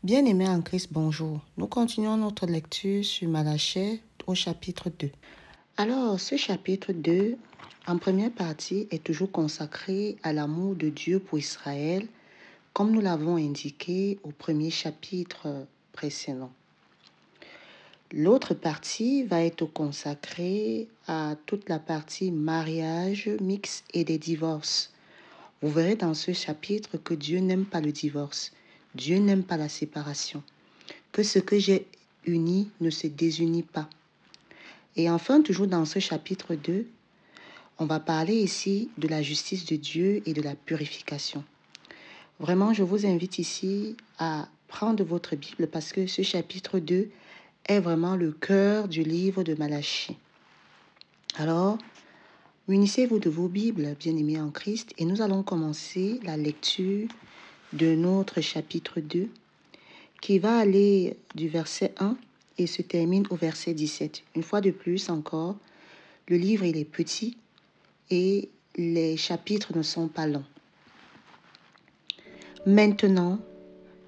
Bien-aimés en Christ, bonjour. Nous continuons notre lecture sur Malachie au chapitre 2. Alors, ce chapitre 2, en première partie, est toujours consacré à l'amour de Dieu pour Israël, comme nous l'avons indiqué au premier chapitre précédent. L'autre partie va être consacrée à toute la partie mariage, mix et des divorces. Vous verrez dans ce chapitre que Dieu n'aime pas le divorce. Dieu n'aime pas la séparation. Que ce que j'ai uni ne se désunit pas. Et enfin, toujours dans ce chapitre 2, on va parler ici de la justice de Dieu et de la purification. Vraiment, je vous invite ici à prendre votre Bible parce que ce chapitre 2 est vraiment le cœur du livre de Malachie. Alors, munissez-vous de vos Bibles, bien-aimés en Christ, et nous allons commencer la lecture de notre chapitre 2 qui va aller du verset 1 et se termine au verset 17. Une fois de plus encore, le livre il est petit et les chapitres ne sont pas longs. Maintenant,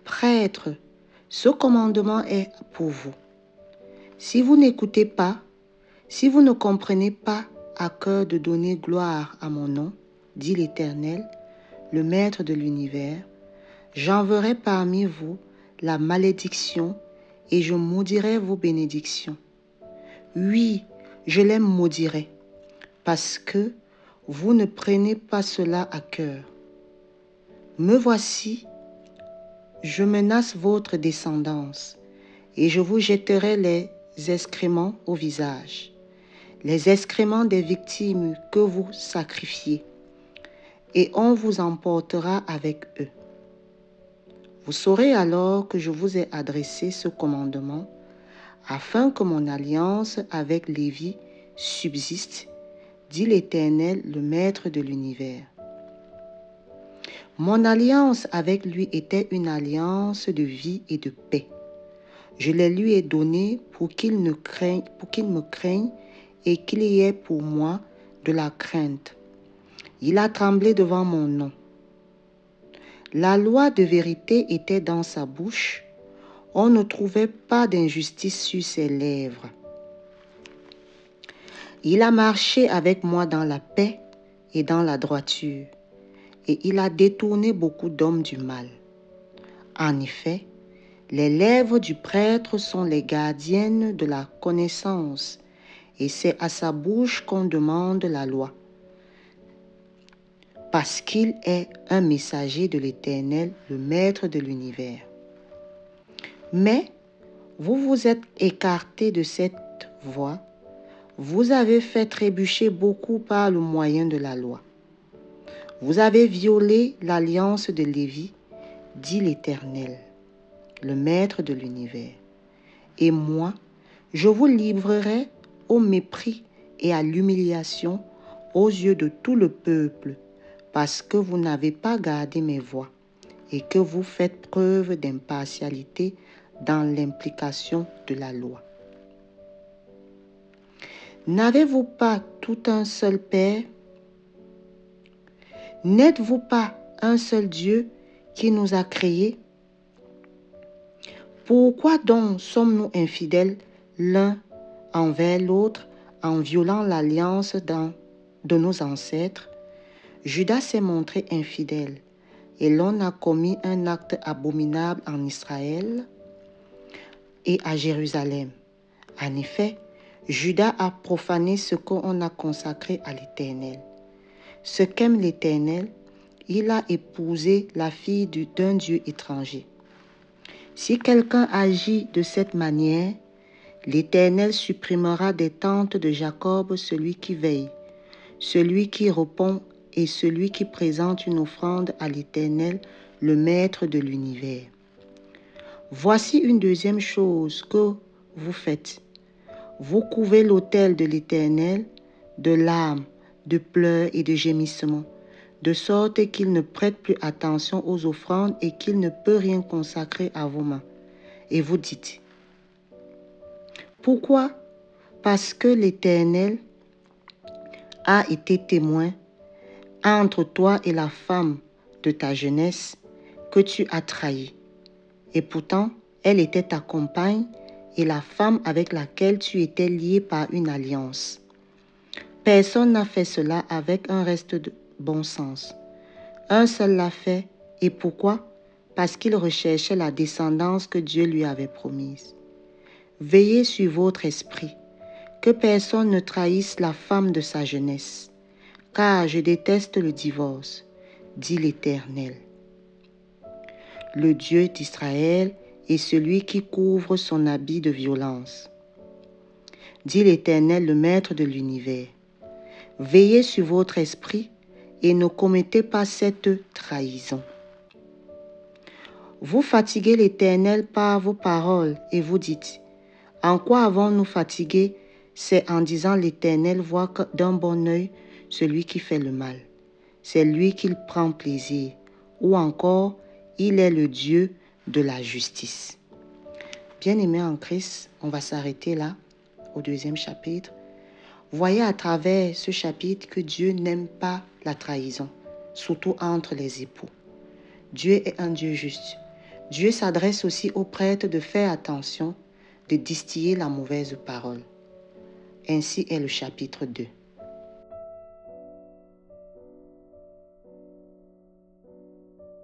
prêtres, ce commandement est pour vous. Si vous n'écoutez pas, si vous ne comprenez pas à cœur de donner gloire à mon nom, dit l'Éternel, le Maître de l'univers, j'enverrai parmi vous la malédiction et je maudirai vos bénédictions. Oui, je les maudirai, parce que vous ne prenez pas cela à cœur. Me voici, je menace votre descendance, et je vous jetterai les excréments au visage, les excréments des victimes que vous sacrifiez, et on vous emportera avec eux. Vous saurez alors que je vous ai adressé ce commandement, afin que mon alliance avec Lévi subsiste, dit l'Éternel, le Maître de l'univers. Mon alliance avec lui était une alliance de vie et de paix. Je les lui ai donnée pour qu'il me craigne et qu'il y ait pour moi de la crainte. Il a tremblé devant mon nom. La loi de vérité était dans sa bouche. On ne trouvait pas d'injustice sur ses lèvres. Il a marché avec moi dans la paix et dans la droiture, et il a détourné beaucoup d'hommes du mal. En effet, les lèvres du prêtre sont les gardiennes de la connaissance, et c'est à sa bouche qu'on demande la loi, parce qu'il est un messager de l'Éternel, le Maître de l'univers. Mais vous vous êtes écartés de cette voie. Vous avez fait trébucher beaucoup par le moyen de la loi. Vous avez violé l'alliance de Lévi, dit l'Éternel, le Maître de l'univers. Et moi, je vous livrerai au mépris et à l'humiliation aux yeux de tout le peuple, parce que vous n'avez pas gardé mes voies et que vous faites preuve d'impartialité dans l'implication de la loi. N'avez-vous pas tout un seul Père? N'êtes-vous pas un seul Dieu qui nous a créés? Pourquoi donc sommes-nous infidèles l'un envers l'autre en violant l'alliance de nos ancêtres? Judas s'est montré infidèle et l'on a commis un acte abominable en Israël et à Jérusalem. En effet, Judas a profané ce qu'on a consacré à l'Éternel. Ce qu'aime l'Éternel, il a épousé la fille d'un Dieu étranger. Si quelqu'un agit de cette manière, l'Éternel supprimera des tentes de Jacob celui qui veille, celui qui répond et celui qui présente une offrande à l'Éternel, le Maître de l'univers. Voici une deuxième chose que vous faites. Vous couvez l'autel de l'Éternel de larmes, de pleurs et de gémissements, de sorte qu'il ne prête plus attention aux offrandes et qu'il ne peut rien consacrer à vos mains. Et vous dites, pourquoi? Parce que l'Éternel a été témoin entre toi et la femme de ta jeunesse que tu as trahie, Et pourtant, elle était ta compagne et la femme avec laquelle tu étais lié par une alliance. Personne n'a fait cela avec un reste de bon sens. Un seul l'a fait. Et pourquoi? Parce qu'il recherchait la descendance que Dieu lui avait promise. Veillez sur votre esprit, que personne ne trahisse la femme de sa jeunesse, car je déteste le divorce, dit l'Éternel. Le Dieu d'Israël est celui qui couvre son habit de violence, dit l'Éternel, le Maître de l'univers. Veillez sur votre esprit et ne commettez pas cette trahison. Vous fatiguez l'Éternel par vos paroles et vous dites, « En quoi avons-nous fatigué? C'est en disant l'Éternel voit d'un bon œil celui qui fait le mal. C'est lui qu'il prend plaisir. » Ou encore, il est le Dieu de la justice. Bien-aimés en Christ, on va s'arrêter là, au 2e chapitre. Voyez à travers ce chapitre que Dieu n'aime pas la trahison, surtout entre les époux. Dieu est un Dieu juste. Dieu s'adresse aussi aux prêtres de faire attention, de distiller la mauvaise parole. Ainsi est le chapitre 2.